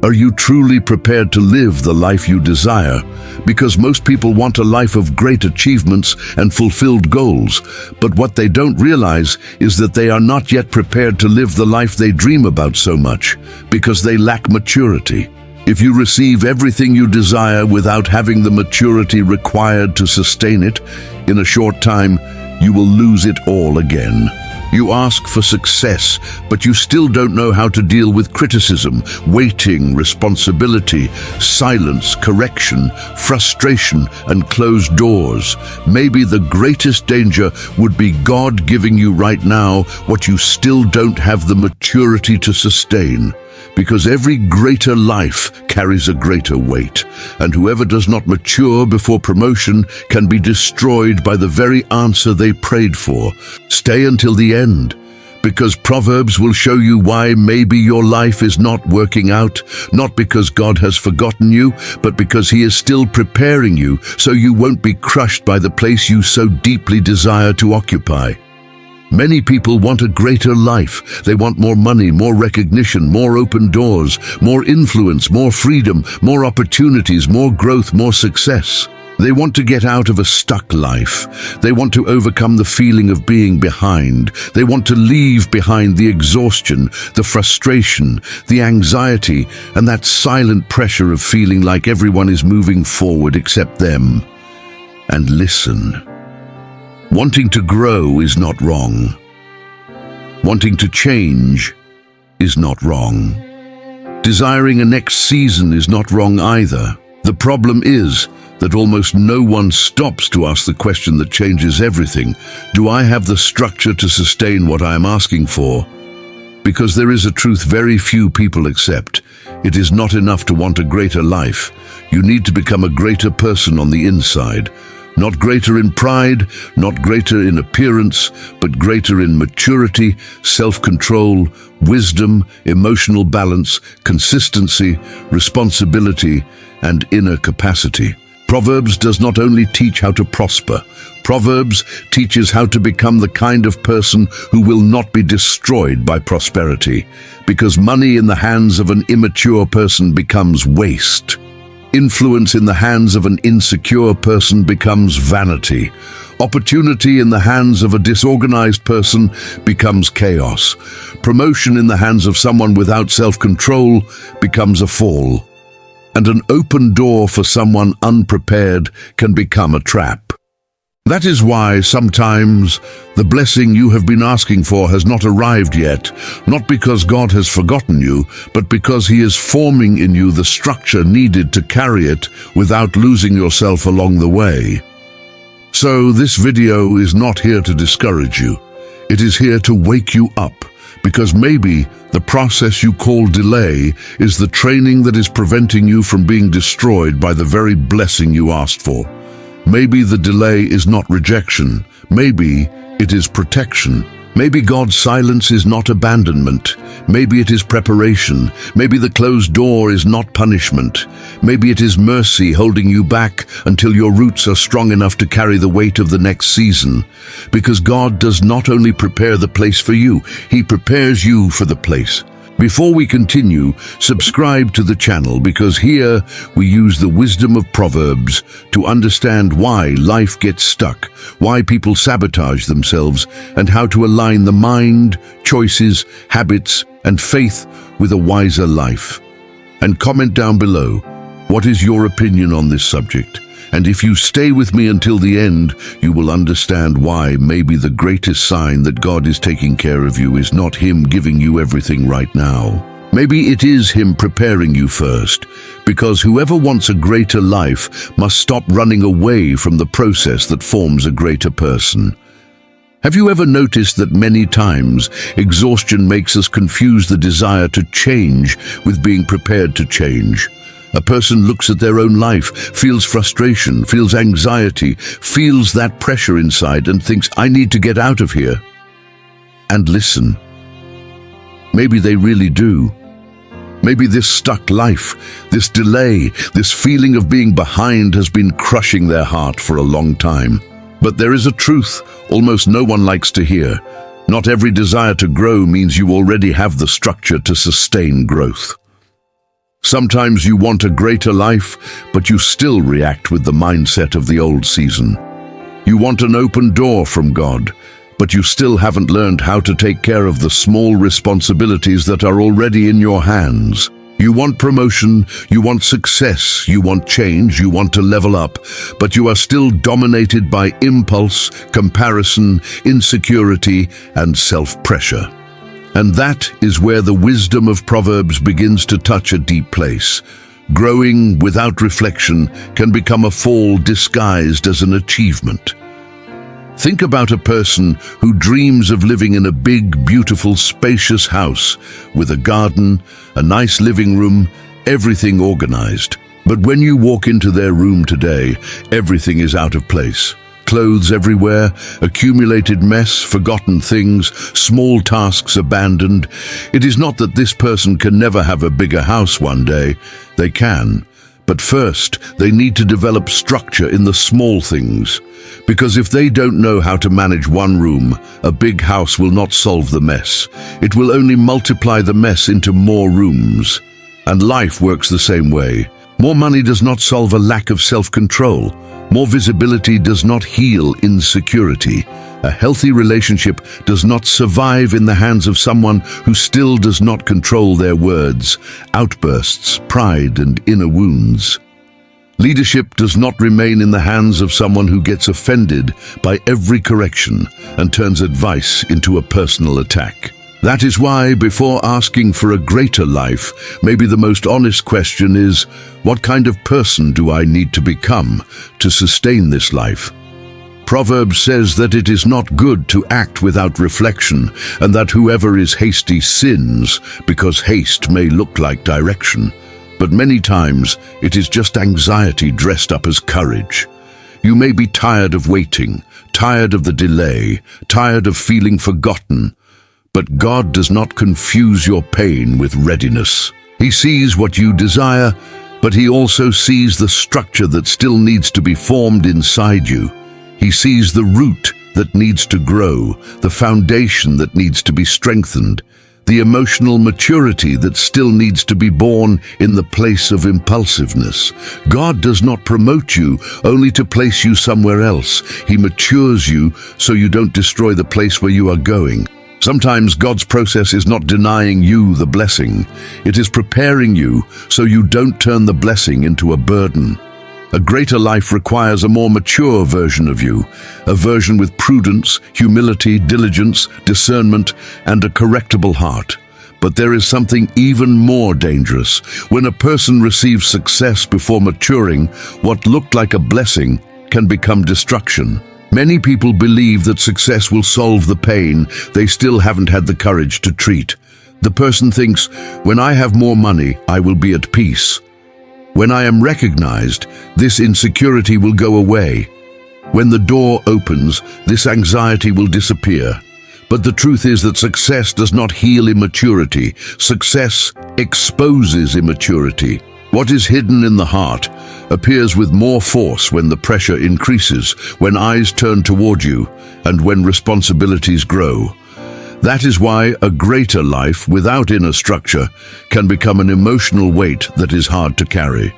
Are you truly prepared to live the life you desire? Because most people want a life of great achievements and fulfilled goals, but what they don't realize is that they are not yet prepared to live the life they dream about so much, because they lack maturity. If you receive everything you desire without having the maturity required to sustain it, in a short time, you will lose it all again. You ask for success, but you still don't know how to deal with criticism, waiting, responsibility, silence, correction, frustration, and closed doors. Maybe the greatest danger would be God giving you right now what you still don't have the maturity to sustain. Because every greater life carries a greater weight, and whoever does not mature before promotion can be destroyed by the very answer they prayed for. Stay until the end, because Proverbs will show you why maybe your life is not working out, not because God has forgotten you, but because He is still preparing you so you won't be crushed by the place you so deeply desire to occupy. Many people want a greater life. They want more money, more recognition, more open doors, more influence, more freedom, more opportunities, more growth, more success. They want to get out of a stuck life. They want to overcome the feeling of being behind. They want to leave behind the exhaustion, the frustration, the anxiety, and that silent pressure of feeling like everyone is moving forward except them. And listen. Wanting to grow is not wrong. Wanting to change is not wrong. Desiring a next season is not wrong either. The problem is that almost no one stops to ask the question that changes everything. Do I have the structure to sustain what I am asking for? Because there is a truth very few people accept. It is not enough to want a greater life. You need to become a greater person on the inside. Not greater in pride, not greater in appearance, but greater in maturity, self-control, wisdom, emotional balance, consistency, responsibility, and inner capacity. Proverbs does not only teach how to prosper. Proverbs teaches how to become the kind of person who will not be destroyed by prosperity, because money in the hands of an immature person becomes waste. Influence in the hands of an insecure person becomes vanity. Opportunity in the hands of a disorganized person becomes chaos. Promotion in the hands of someone without self-control becomes a fall. And an open door for someone unprepared can become a trap. That is why sometimes the blessing you have been asking for has not arrived yet, not because God has forgotten you, but because He is forming in you the structure needed to carry it without losing yourself along the way. So this video is not here to discourage you. It is here to wake you up, because maybe the process you call delay is the training that is preventing you from being destroyed by the very blessing you asked for. Maybe the delay is not rejection. Maybe it is protection. Maybe God's silence is not abandonment. Maybe it is preparation. Maybe the closed door is not punishment. Maybe it is mercy holding you back until your roots are strong enough to carry the weight of the next season. Because God does not only prepare the place for you, He prepares you for the place. Before we continue, subscribe to the channel, because here we use the wisdom of Proverbs to understand why life gets stuck, why people sabotage themselves, and how to align the mind, choices, habits, and faith with a wiser life. And comment down below, what is your opinion on this subject? And if you stay with me until the end, you will understand why maybe the greatest sign that God is taking care of you is not Him giving you everything right now. Maybe it is Him preparing you first, because whoever wants a greater life must stop running away from the process that forms a greater person. Have you ever noticed that many times exhaustion makes us confuse the desire to change with being prepared to change? A person looks at their own life, feels frustration, feels anxiety, feels that pressure inside and thinks, I need to get out of here. And listen, maybe they really do. Maybe this stuck life, this delay, this feeling of being behind has been crushing their heart for a long time. But there is a truth almost no one likes to hear. Not every desire to grow means you already have the structure to sustain growth. Sometimes you want a greater life, but you still react with the mindset of the old season. You want an open door from God, but you still haven't learned how to take care of the small responsibilities that are already in your hands. You want promotion, you want success, you want change, you want to level up, but you are still dominated by impulse, comparison, insecurity, and self-pressure. And that is where the wisdom of Proverbs begins to touch a deep place. Growing without reflection can become a fall disguised as an achievement. Think about a person who dreams of living in a big, beautiful, spacious house with a garden, a nice living room, everything organized. But when you walk into their room today, everything is out of place. Clothes everywhere, accumulated mess, forgotten things, small tasks abandoned. It is not that this person can never have a bigger house one day. They can. But first, they need to develop structure in the small things. Because if they don't know how to manage one room, a big house will not solve the mess. It will only multiply the mess into more rooms. And life works the same way. More money does not solve a lack of self-control. More visibility does not heal insecurity. A healthy relationship does not survive in the hands of someone who still does not control their words, outbursts, pride, and inner wounds. Leadership does not remain in the hands of someone who gets offended by every correction and turns advice into a personal attack. That is why, before asking for a greater life, maybe the most honest question is, what kind of person do I need to become to sustain this life? Proverbs says that it is not good to act without reflection, and that whoever is hasty sins, because haste may look like direction. But many times, it is just anxiety dressed up as courage. You may be tired of waiting, tired of the delay, tired of feeling forgotten. But God does not confuse your pain with readiness. He sees what you desire, but He also sees the structure that still needs to be formed inside you. He sees the root that needs to grow, the foundation that needs to be strengthened, the emotional maturity that still needs to be born in the place of impulsiveness. God does not promote you only to place you somewhere else. He matures you so you don't destroy the place where you are going. Sometimes God's process is not denying you the blessing. It is preparing you so you don't turn the blessing into a burden. A greater life requires a more mature version of you, a version with prudence, humility, diligence, discernment, and a correctable heart. But there is something even more dangerous. When a person receives success before maturing, what looked like a blessing can become destruction. Many people believe that success will solve the pain they still haven't had the courage to treat. The person thinks, when I have more money, I will be at peace. When I am recognized, this insecurity will go away. When the door opens, this anxiety will disappear. But the truth is that success does not heal immaturity. Success exposes immaturity. What is hidden in the heart appears with more force when the pressure increases, when eyes turn toward you, and when responsibilities grow. That is why a greater life without inner structure can become an emotional weight that is hard to carry.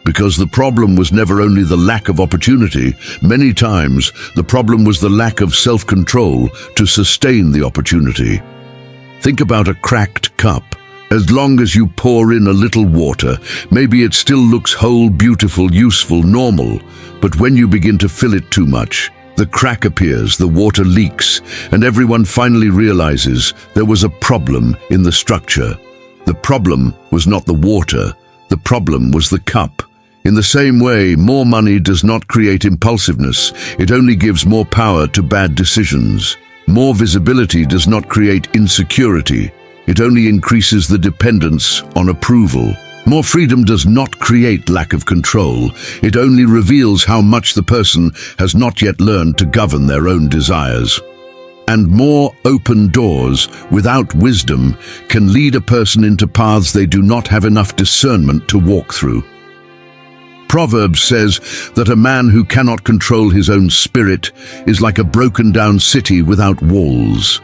Because the problem was never only the lack of opportunity, many times the problem was the lack of self-control to sustain the opportunity. Think about a cracked cup. As long as you pour in a little water, maybe it still looks whole, beautiful, useful, normal. But when you begin to fill it too much, the crack appears, the water leaks, and everyone finally realizes there was a problem in the structure. The problem was not the water, the problem was the cup. In the same way, more money does not create impulsiveness, it only gives more power to bad decisions. More visibility does not create insecurity, it only increases the dependence on approval. More freedom does not create lack of control. It only reveals how much the person has not yet learned to govern their own desires. And more open doors without wisdom can lead a person into paths they do not have enough discernment to walk through. Proverbs says that a man who cannot control his own spirit is like a broken down city without walls.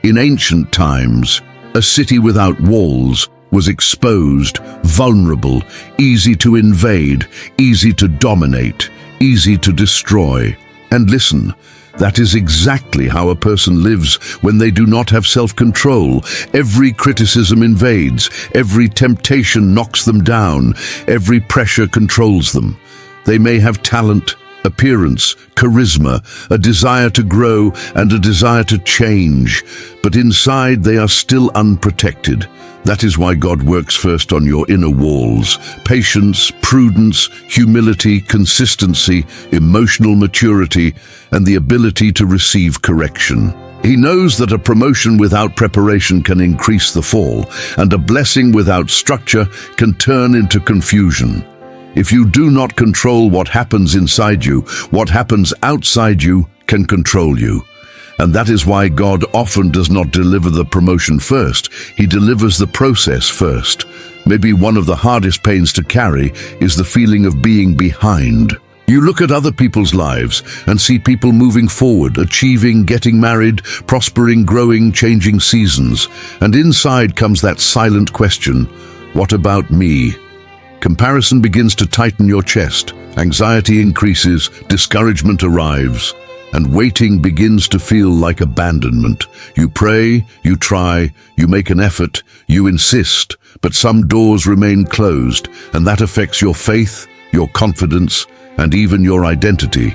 In ancient times, a city without walls was exposed, vulnerable, easy to invade, easy to dominate, easy to destroy. And listen, that is exactly how a person lives when they do not have self-control. Every criticism invades, every temptation knocks them down, every pressure controls them. They may have talent, appearance, charisma, a desire to grow and a desire to change, but inside they are still unprotected. That is why God works first on your inner walls. Patience, prudence, humility, consistency, emotional maturity, and the ability to receive correction. He knows that a promotion without preparation can increase the fall, and a blessing without structure can turn into confusion. If you do not control what happens inside you, what happens outside you can control you. And that is why God often does not deliver the promotion first. He delivers the process first. Maybe one of the hardest pains to carry is the feeling of being behind. You look at other people's lives and see people moving forward, achieving, getting married, prospering, growing, changing seasons. And inside comes that silent question, what about me? Comparison begins to tighten your chest. Anxiety increases, discouragement arrives, and waiting begins to feel like abandonment. You pray, you try, you make an effort, you insist, but some doors remain closed, and that affects your faith, your confidence, and even your identity.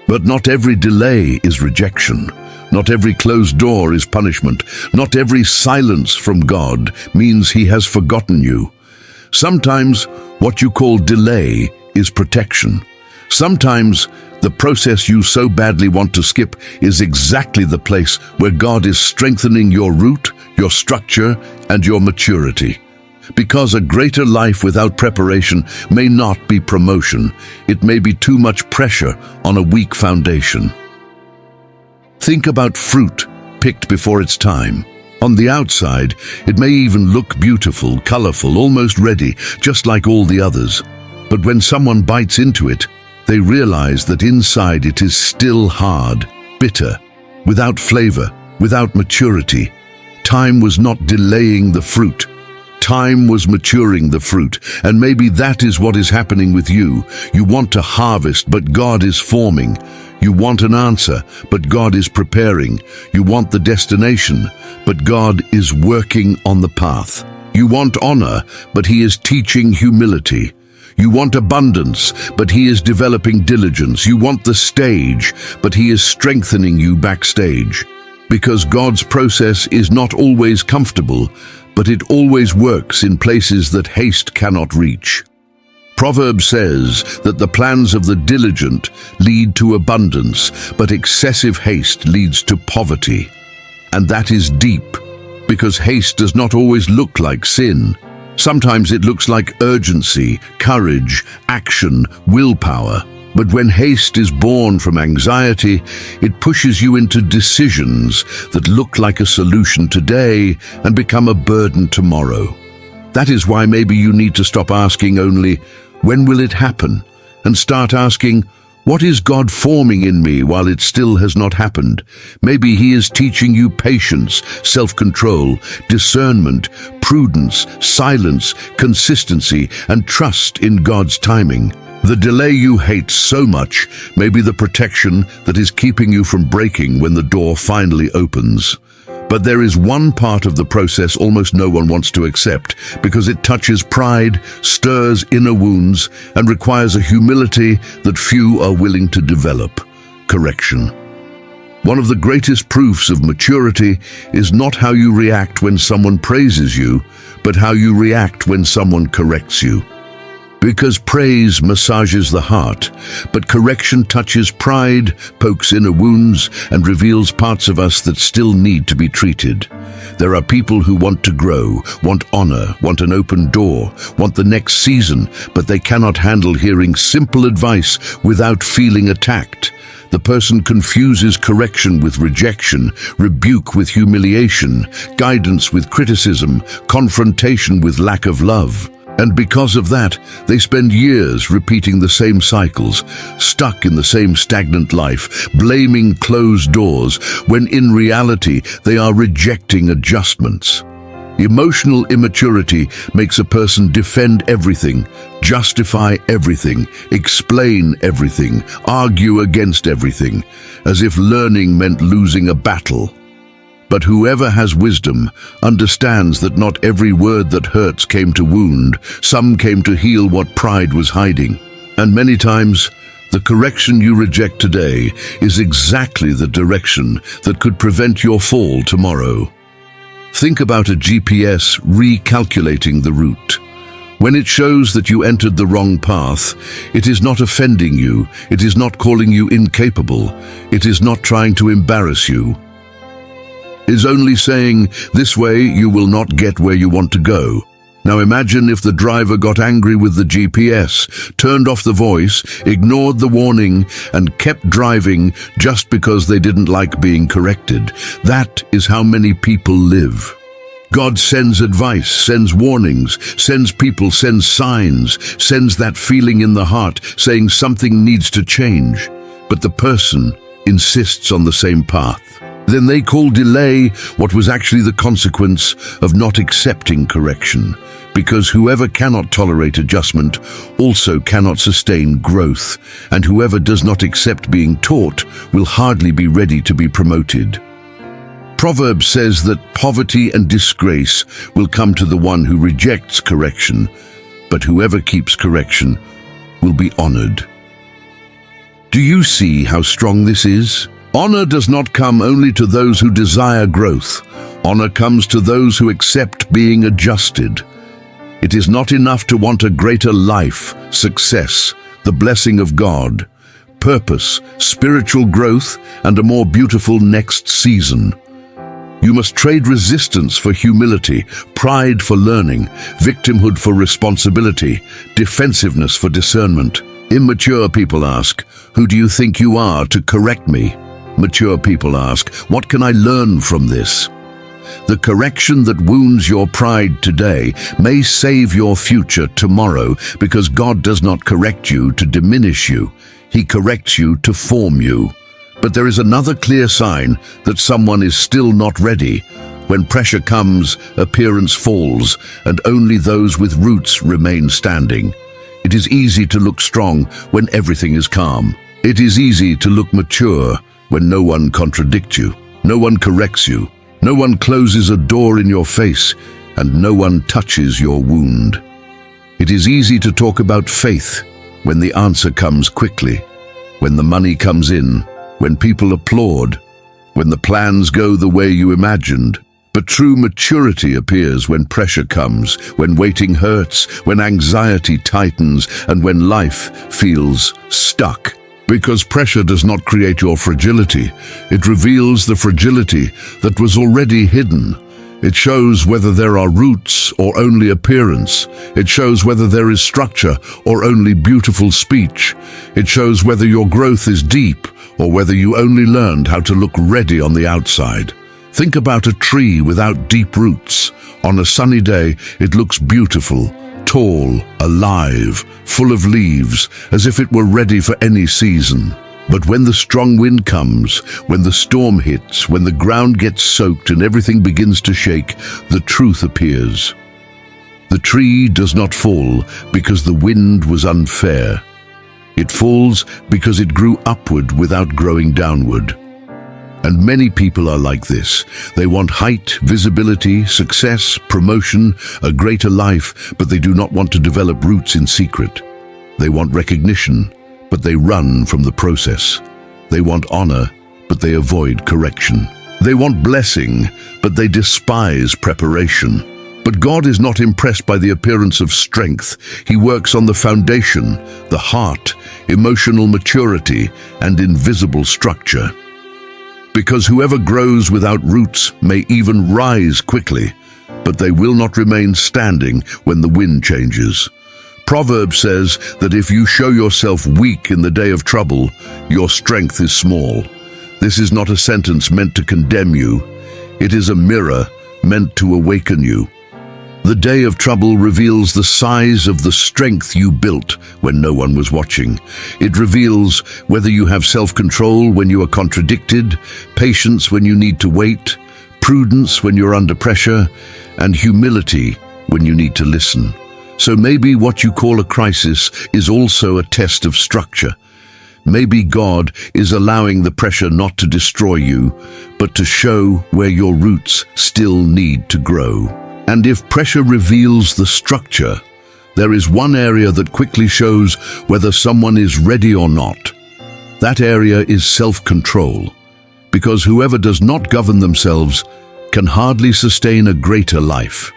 But not every delay is rejection. Not every closed door is punishment. Not every silence from God means He has forgotten you. Sometimes what you call delay is protection. Sometimes the process you so badly want to skip is exactly the place where God is strengthening your root, your structure, and your maturity. Because a greater life without preparation may not be promotion. It may be too much pressure on a weak foundation. Think about fruit picked before its time. On the outside, it may even look beautiful, colorful, almost ready, just like all the others. But when someone bites into it, they realize that inside it is still hard, bitter, without flavor, without maturity. Time was not delaying the fruit. Time was maturing the fruit, and maybe that is what is happening with you. You want to harvest, but God is forming. You want an answer, but God is preparing. You want the destination, but God is working on the path. You want honor, but He is teaching humility. You want abundance, but He is developing diligence. You want the stage, but He is strengthening you backstage. Because God's process is not always comfortable, but it always works in places that haste cannot reach. Proverbs says that the plans of the diligent lead to abundance, but excessive haste leads to poverty. And that is deep, because haste does not always look like sin. Sometimes it looks like urgency, courage, action, willpower. But when haste is born from anxiety, it pushes you into decisions that look like a solution today and become a burden tomorrow. That is why maybe you need to stop asking only, when will it happen? And start asking, what is God forming in me while it still has not happened? Maybe He is teaching you patience, self-control, discernment, prudence, silence, consistency, and trust in God's timing. The delay you hate so much may be the protection that is keeping you from breaking when the door finally opens. But there is one part of the process almost no one wants to accept because it touches pride, stirs inner wounds, and requires a humility that few are willing to develop: correction. One of the greatest proofs of maturity is not how you react when someone praises you, but how you react when someone corrects you. Because praise massages the heart, but correction touches pride, pokes inner wounds, and reveals parts of us that still need to be treated. There are people who want to grow, want honor, want an open door, want the next season, but they cannot handle hearing simple advice without feeling attacked. The person confuses correction with rejection, rebuke with humiliation, guidance with criticism, confrontation with lack of love. And because of that, they spend years repeating the same cycles, stuck in the same stagnant life, blaming closed doors, when in reality they are rejecting adjustments. Emotional immaturity makes a person defend everything, justify everything, explain everything, argue against everything, as if learning meant losing a battle. But whoever has wisdom understands that not every word that hurts came to wound, some came to heal what pride was hiding. And many times, the correction you reject today is exactly the direction that could prevent your fall tomorrow. Think about a GPS recalculating the route. When it shows that you entered the wrong path, it is not offending you, it is not calling you incapable, it is not trying to embarrass you. It is only saying, this way you will not get where you want to go. Now imagine if the driver got angry with the GPS, turned off the voice, ignored the warning, and kept driving just because they didn't like being corrected. That is how many people live. God sends advice, sends warnings, sends people, sends signs, sends that feeling in the heart saying something needs to change. But the person insists on the same path. Then they call delay what was actually the consequence of not accepting correction, because whoever cannot tolerate adjustment also cannot sustain growth, and whoever does not accept being taught will hardly be ready to be promoted. Proverbs says that poverty and disgrace will come to the one who rejects correction, but whoever keeps correction will be honored. Do you see how strong this is? Honor does not come only to those who desire growth. Honor comes to those who accept being adjusted. It is not enough to want a greater life, success, the blessing of God, purpose, spiritual growth, and a more beautiful next season. You must trade resistance for humility, pride for learning, victimhood for responsibility, defensiveness for discernment. Immature people ask, "Who do you think you are to correct me?" Mature people ask, "What can I learn from this?" The correction that wounds your pride today may save your future tomorrow, because God does not correct you to diminish you. He corrects you to form you. But there is another clear sign that someone is still not ready. When pressure comes, appearance falls, and only those with roots remain standing. It is easy to look strong when everything is calm. It is easy to look mature when no one contradicts you, no one corrects you, no one closes a door in your face, and no one touches your wound. It is easy to talk about faith when the answer comes quickly, when the money comes in, when people applaud, when the plans go the way you imagined. But true maturity appears when pressure comes, when waiting hurts, when anxiety tightens, and when life feels stuck. Because pressure does not create your fragility, it reveals the fragility that was already hidden. It shows whether there are roots or only appearance. It shows whether there is structure or only beautiful speech. It shows whether your growth is deep or whether you only learned how to look ready on the outside. Think about a tree without deep roots. On a sunny day, it looks beautiful, tall, alive, full of leaves, as if it were ready for any season. But when the strong wind comes, when the storm hits, when the ground gets soaked and everything begins to shake, the truth appears. The tree does not fall because the wind was unfair. It falls because it grew upward without growing downward. And many people are like this. They want height, visibility, success, promotion, a greater life, but they do not want to develop roots in secret. They want recognition, but they run from the process. They want honor, but they avoid correction. They want blessing, but they despise preparation. But God is not impressed by the appearance of strength. He works on the foundation, the heart, emotional maturity, and invisible structure. Because whoever grows without roots may even rise quickly, but they will not remain standing when the wind changes. Proverbs says that if you show yourself weak in the day of trouble, your strength is small. This is not a sentence meant to condemn you. It is a mirror meant to awaken you. The day of trouble reveals the size of the strength you built when no one was watching. It reveals whether you have self-control when you are contradicted, patience when you need to wait, prudence when you're under pressure, and humility when you need to listen. So maybe what you call a crisis is also a test of structure. Maybe God is allowing the pressure not to destroy you, but to show where your roots still need to grow. And if pressure reveals the structure, there is one area that quickly shows whether someone is ready or not. That area is self-control, because whoever does not govern themselves can hardly sustain a greater life.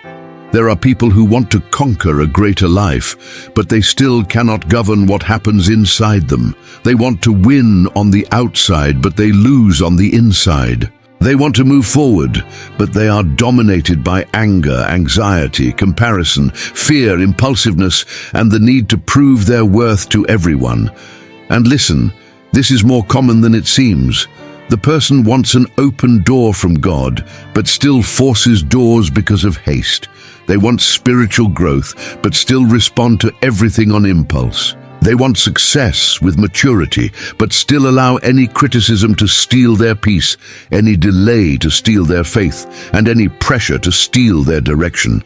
There are people who want to conquer a greater life, but they still cannot govern what happens inside them. They want to win on the outside, but they lose on the inside. They want to move forward, but they are dominated by anger, anxiety, comparison, fear, impulsiveness, and the need to prove their worth to everyone. And listen, this is more common than it seems. The person wants an open door from God, but still forces doors because of haste. They want spiritual growth, but still respond to everything on impulse. They want success with maturity, but still allow any criticism to steal their peace, any delay to steal their faith, and any pressure to steal their direction.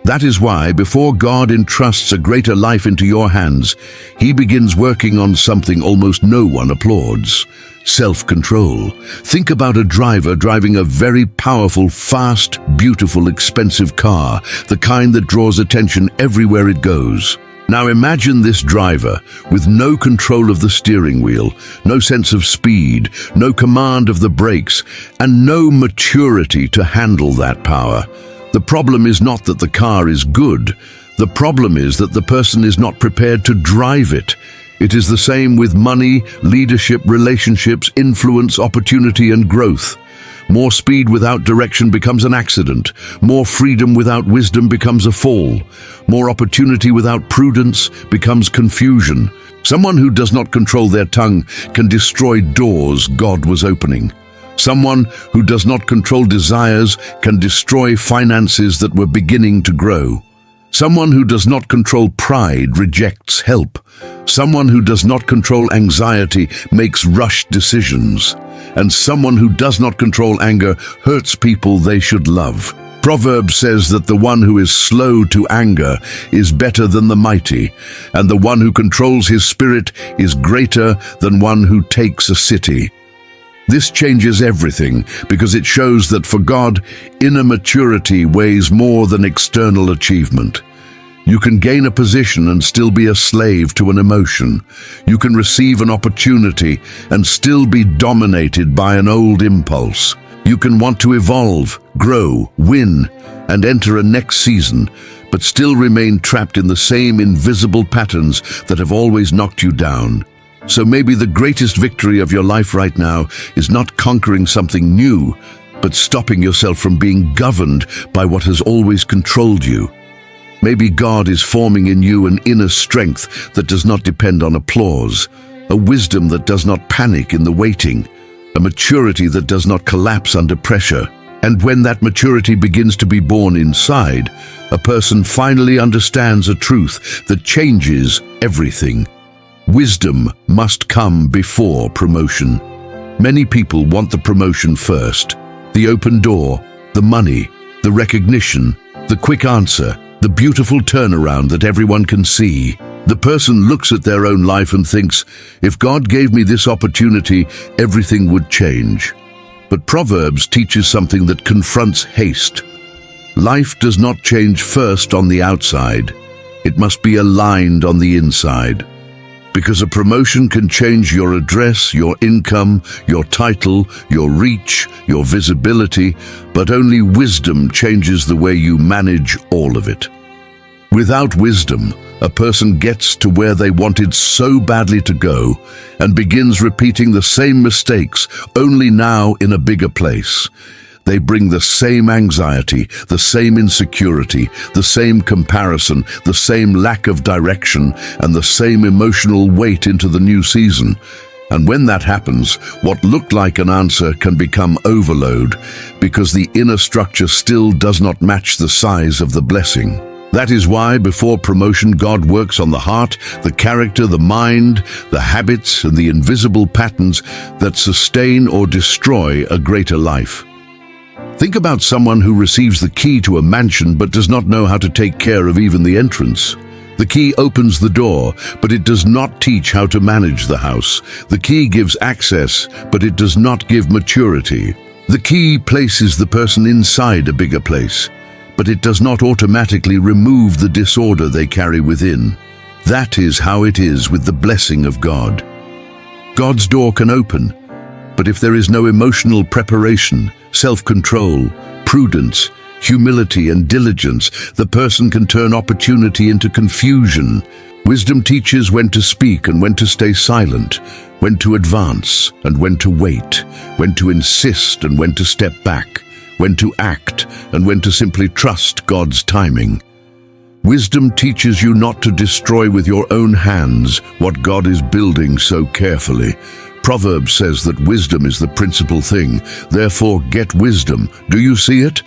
That is why, before God entrusts a greater life into your hands, He begins working on something almost no one applauds: self-control. Think about a driver driving a very powerful, fast, beautiful, expensive car, the kind that draws attention everywhere it goes. Now imagine this driver with no control of the steering wheel, no sense of speed, no command of the brakes, and no maturity to handle that power. The problem is not that the car is good. The problem is that the person is not prepared to drive it. It is the same with money, leadership, relationships, influence, opportunity, and growth. More speed without direction becomes an accident. More freedom without wisdom becomes a fall. More opportunity without prudence becomes confusion. Someone who does not control their tongue can destroy doors God was opening. Someone who does not control desires can destroy finances that were beginning to grow. Someone who does not control pride rejects help. Someone who does not control anxiety makes rushed decisions. And someone who does not control anger hurts people they should love. Proverbs says that the one who is slow to anger is better than the mighty, and the one who controls his spirit is greater than one who takes a city. This changes everything because it shows that for God, inner maturity weighs more than external achievement. You can gain a position and still be a slave to an emotion. You can receive an opportunity and still be dominated by an old impulse. You can want to evolve, grow, win, and enter a next season, but still remain trapped in the same invisible patterns that have always knocked you down. So maybe the greatest victory of your life right now is not conquering something new, but stopping yourself from being governed by what has always controlled you. Maybe God is forming in you an inner strength that does not depend on applause, a wisdom that does not panic in the waiting, a maturity that does not collapse under pressure. And when that maturity begins to be born inside, a person finally understands a truth that changes everything. Wisdom must come before promotion. Many people want the promotion first, the open door, the money, the recognition, the quick answer, the beautiful turnaround that everyone can see. The person looks at their own life and thinks, if God gave me this opportunity, everything would change. But Proverbs teaches something that confronts haste. Life does not change first on the outside. It must be aligned on the inside. Because a promotion can change your address, your income, your title, your reach, your visibility, but only wisdom changes the way you manage all of it. Without wisdom, a person gets to where they wanted so badly to go and begins repeating the same mistakes, only now in a bigger place. They bring the same anxiety, the same insecurity, the same comparison, the same lack of direction, and the same emotional weight into the new season. And when that happens, what looked like an answer can become overload because the inner structure still does not match the size of the blessing. That is why before promotion, God works on the heart, the character, the mind, the habits, and the invisible patterns that sustain or destroy a greater life. Think about someone who receives the key to a mansion but does not know how to take care of even the entrance. The key opens the door, but it does not teach how to manage the house. The key gives access, but it does not give maturity. The key places the person inside a bigger place, but it does not automatically remove the disorder they carry within. That is how it is with the blessing of God. God's door can open, but if there is no emotional preparation, self-control, prudence, humility and diligence, the person can turn opportunity into confusion. Wisdom teaches when to speak and when to stay silent, when to advance and when to wait, when to insist and when to step back, when to act and when to simply trust God's timing. Wisdom teaches you not to destroy with your own hands what God is building so carefully. Proverbs says that wisdom is the principal thing. Therefore, get wisdom. Do you see it?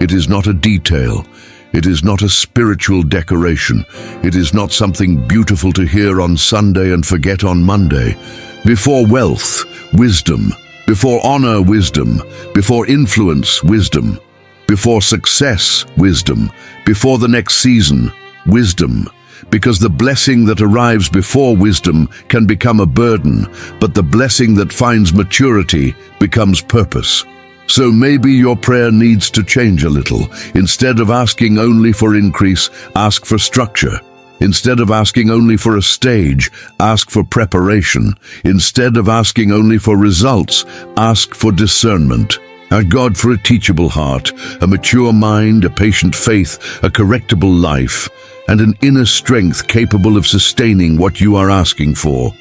It is not a detail. It is not a spiritual decoration. It is not something beautiful to hear on Sunday and forget on Monday. Before wealth, wisdom. Before honor, wisdom. Before influence, wisdom. Before success, wisdom. Before the next season, wisdom. Because the blessing that arrives before wisdom can become a burden, but the blessing that finds maturity becomes purpose. So maybe your prayer needs to change a little. Instead of asking only for increase, ask for structure. Instead of asking only for a stage, ask for preparation. Instead of asking only for results, ask for discernment. Ask God for a teachable heart, a mature mind, a patient faith, a correctable life, and an inner strength capable of sustaining what you are asking for.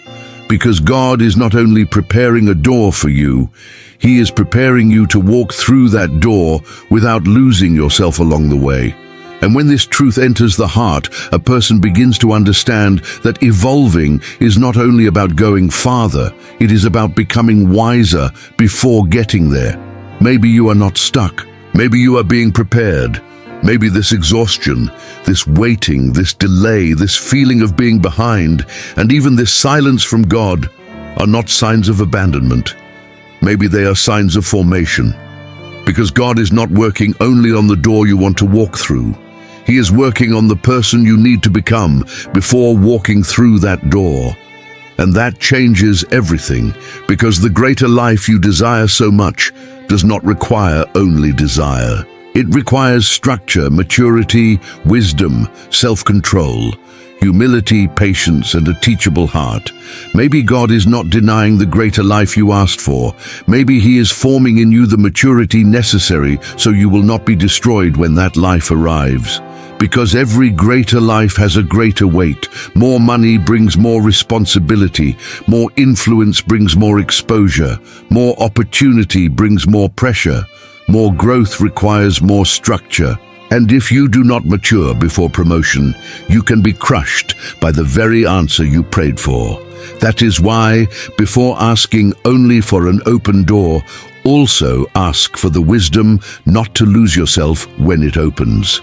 Because God is not only preparing a door for you, He is preparing you to walk through that door without losing yourself along the way. And when this truth enters the heart, a person begins to understand that evolving is not only about going farther, it is about becoming wiser before getting there. Maybe you are not stuck. Maybe you are being prepared. Maybe this exhaustion, this waiting, this delay, this feeling of being behind, and even this silence from God are not signs of abandonment. Maybe they are signs of formation. Because God is not working only on the door you want to walk through. He is working on the person you need to become before walking through that door. And that changes everything, because the greater life you desire so much does not require only desire. It requires structure, maturity, wisdom, self-control, humility, patience, and a teachable heart. Maybe God is not denying the greater life you asked for. Maybe He is forming in you the maturity necessary so you will not be destroyed when that life arrives. Because every greater life has a greater weight. More money brings more responsibility. More influence brings more exposure. More opportunity brings more pressure. More growth requires more structure. And if you do not mature before promotion, you can be crushed by the very answer you prayed for. That is why, before asking only for an open door, also ask for the wisdom not to lose yourself when it opens.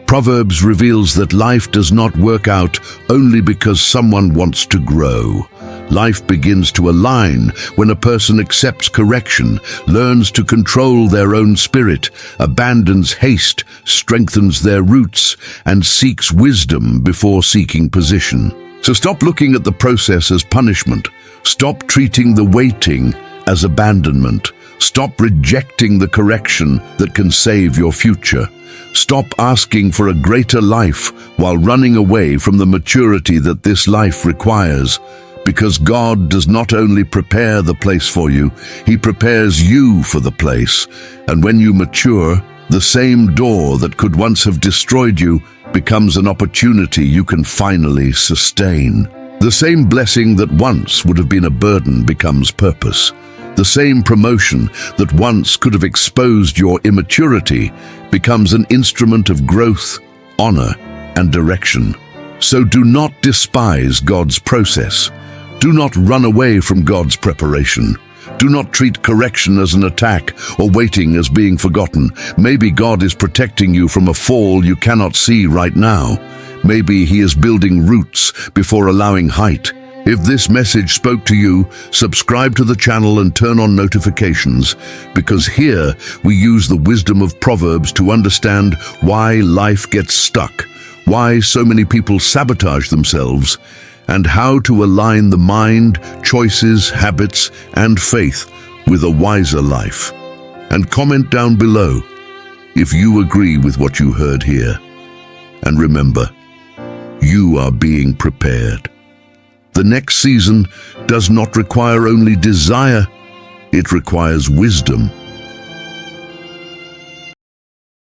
Proverbs reveals that life does not work out only because someone wants to grow. Life begins to align when a person accepts correction, learns to control their own spirit, abandons haste, strengthens their roots, and seeks wisdom before seeking position. So stop looking at the process as punishment. Stop treating the waiting as abandonment. Stop rejecting the correction that can save your future. Stop asking for a greater life while running away from the maturity that this life requires. Because God does not only prepare the place for you, He prepares you for the place. And when you mature, the same door that could once have destroyed you becomes an opportunity you can finally sustain. The same blessing that once would have been a burden becomes purpose. The same promotion that once could have exposed your immaturity becomes an instrument of growth, honor, and direction. So do not despise God's process. Do not run away from God's preparation. Do not treat correction as an attack or waiting as being forgotten. Maybe God is protecting you from a fall you cannot see right now. Maybe He is building roots before allowing height. If this message spoke to you, subscribe to the channel and turn on notifications, because here we use the wisdom of Proverbs to understand why life gets stuck, why so many people sabotage themselves, and how to align the mind, choices, habits, and faith with a wiser life. And comment down below if you agree with what you heard here. And remember, you are being prepared. The next season does not require only desire, it requires wisdom,